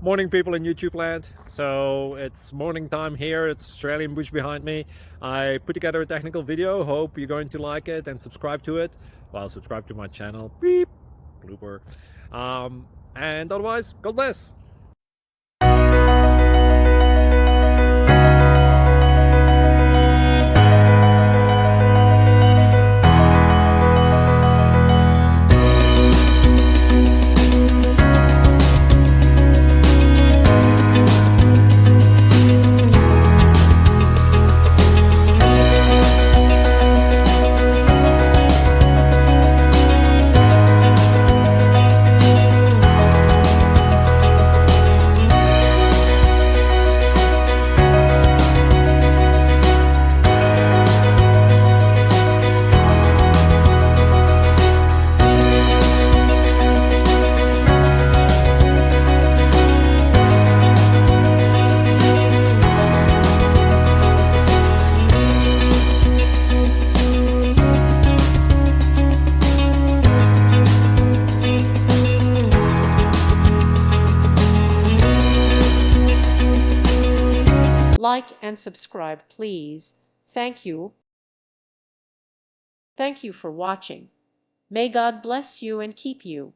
Morning, people in YouTube land. So it's morning time here. It's Australian bush behind me. I put together a technical video. Hope you're going to like it and subscribe to it. Well, subscribe to my channel. Beep. Blooper. And otherwise, God bless. Like and subscribe, please. Thank you. Thank you for watching. May God bless you and keep you.